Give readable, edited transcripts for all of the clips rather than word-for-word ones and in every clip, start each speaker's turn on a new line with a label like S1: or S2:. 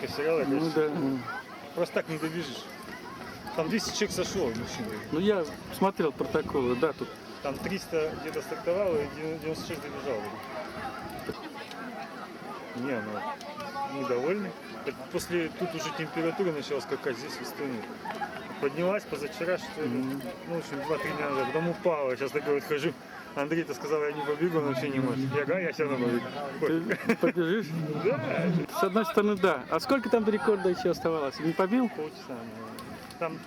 S1: Косеряла,
S2: Ну да.
S1: просто так не добежишь. Там 200 человек сошло, мужчин.
S2: Ну я смотрел протоколы, да, тут.
S1: Там 300 где-то стартовало и 96 добежало. Не, ну недовольны. После тут уже температура начала скакать здесь в Эстонии. Поднялась позавчера, что ли. Ну, в общем, 2-3 дня назад. Потом упала. Сейчас такой вот хожу. Андрей-то сказал, я не побегу, он вообще не может. Я говорю, я все равно побегу.
S2: Ты побежишь?
S1: Да.
S2: С одной стороны, да. А сколько там до рекорда еще оставалось? Не побил?
S1: Полчаса, наверное. Там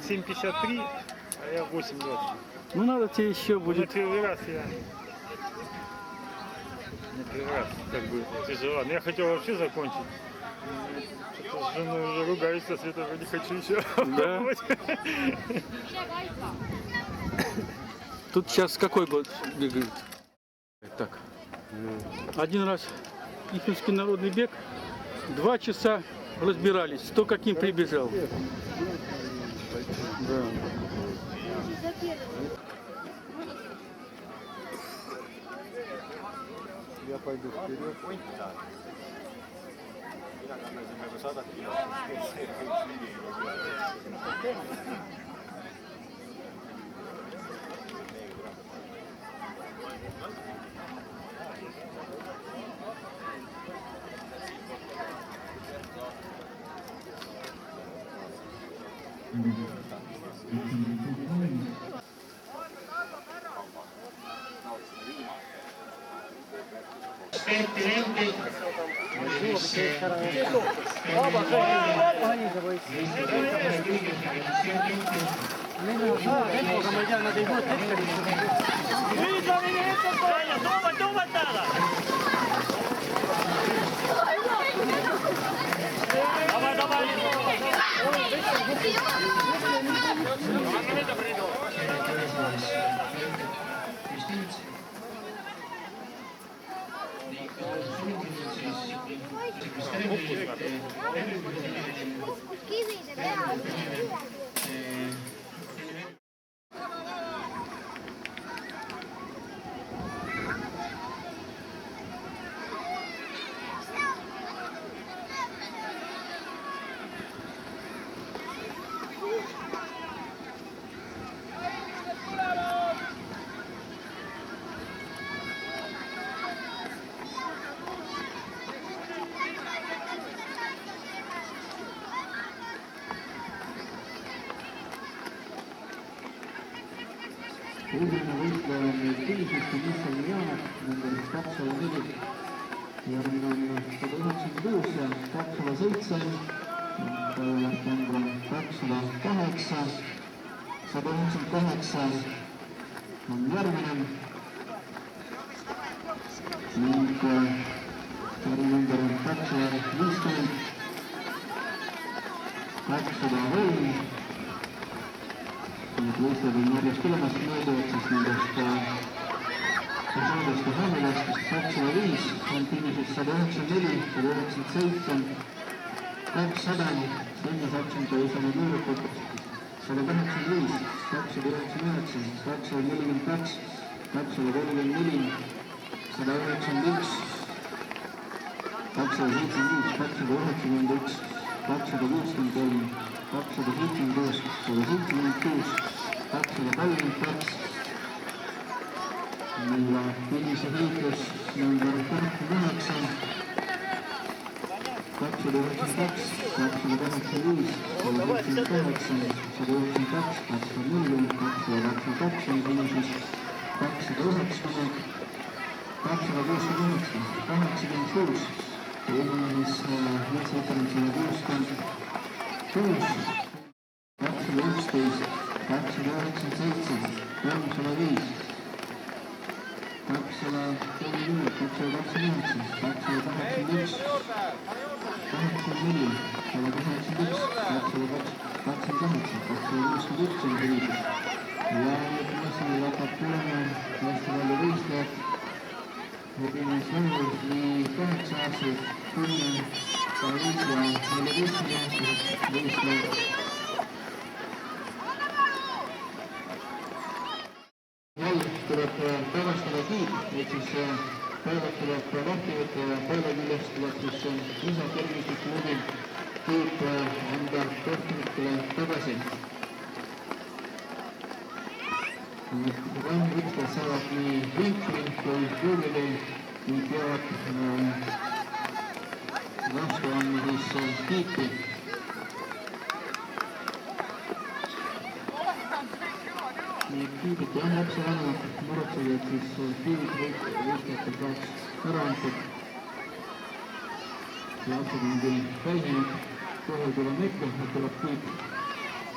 S1: 7:53, а я 8:20.
S2: Ну надо тебе еще
S1: На
S2: будет.
S1: первый раз я... На первый раз как бы тяжело. Но я хотел вообще закончить. Что-то с женой уже ругаюсь, со Светой не хочу еще
S2: Да.
S1: пробовать.
S2: Тут сейчас какой год бегают? Так. Один раз Ифинский народный бег. 2 часа разбирались, кто каким прибежал. Да.
S1: Я пойду вперед.
S3: Esimene võistleja on meil Kilisest Michal Jaanov, number 204 ja meil on 196 ja 207, number 208, 198 on järgmine ning number 250, 203. Võistled on järjest tulemas mööduvad siis nendest persoonidest ja saamilastest 205 on finišis 194, 197, 200, sinna sattunud teisele nullukut 185, 299, 242, 234, 191, 275, 291, 263, 276, 176, 232, mille finiši liiklus number 8, 292, 285, 178, 192, 200, 222 on finišis 290, 269, 86, esimene metsaettevõtmisele 60, 6, 211, 297, 305, 230, 229, 281, 84, 181, 228, 261 on finišis. Ja esimesel hakkab tulema vastavale võistlejad. Esimene sõnul nii 8 aastased, 10, 14-aastased võistlejad. Jalg tuleb tagastada kiip, et siis päevad tuleb lahti võtta ja peale küljest tuleb siis lisatervislik muudil kiip anda kohtunikele tagasi. Võistlused saavad nii viikli kui kuulile, kui peavad vastu andma siis kiipi. Nii et kiibid jah, lapse vanemad muretseda, et siis kiibid võistlejatel saaks ära antud. Lapsed on küll väihinud, kohe tuleb nekku, et tuleb kiip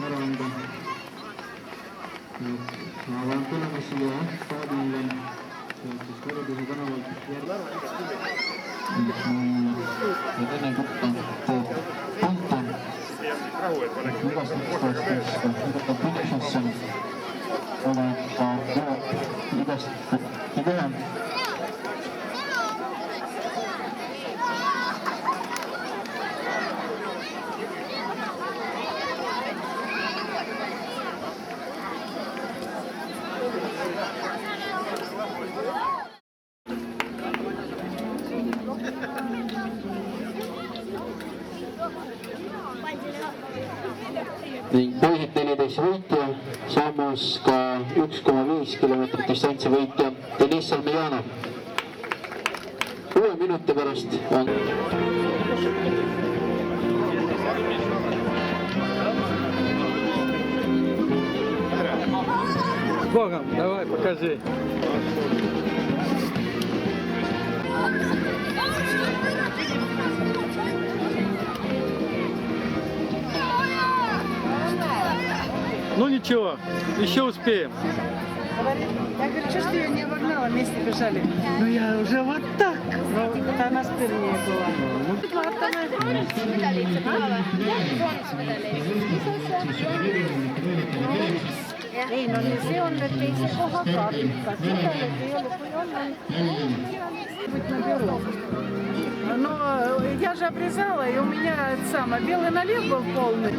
S3: ära anda. Aga tuleme siia staadionile, siis Võruduse tänavalt järg. Ja Vene Kuppa teeb punta. Igastustest võtab finišisse. Oled jõuab igast idee. Ning poisid 14 võitja, samas ka 1,5 kilomeetrit distantsi võitja Deniss Salmijanov. 6 minuti pärast on...
S2: Богом, давай, покажи. Ну ничего, еще успеем.
S4: Я говорю, что ж ты ее не обогнала, вместе бежали. Ну я уже вот так. Ну, это она спернее была. Ei, no niin se on nyt ei se koha katikka. Sitä ei ole, kui on. Но я же обрезала, и у меня белый налив был полный.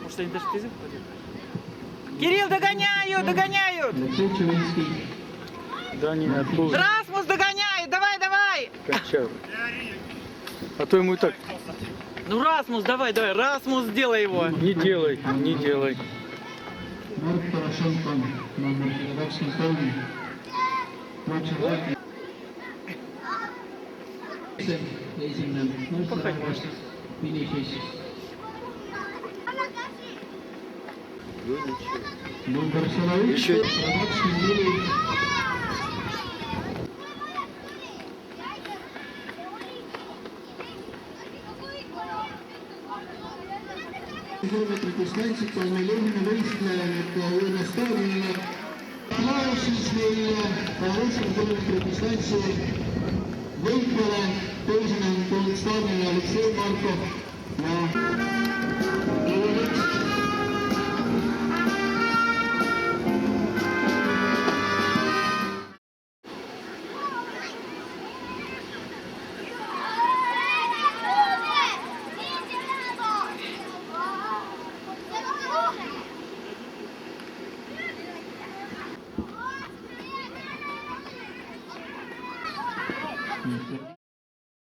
S2: Может, они даже призыв ходят? Кирилл, догоняют, догоняют! Да не, откуда? Расмус догоняет, давай, давай! Кончал. А то ему и так. Ну Расмус, давай, давай, Расмус, сделай его. Не делай, не делай.
S3: Mark Poroshenko, number 23. Esimene noorterahvas finišis. Number 101, 124. Kilomeetri distantsit on meil eelmine võistleja nüüd jõudnud staadionile. Aplaus siis meil 50 kilomeetri distantsi võitlejale. Teisena on tulnud staadionile Aleksei Markov ja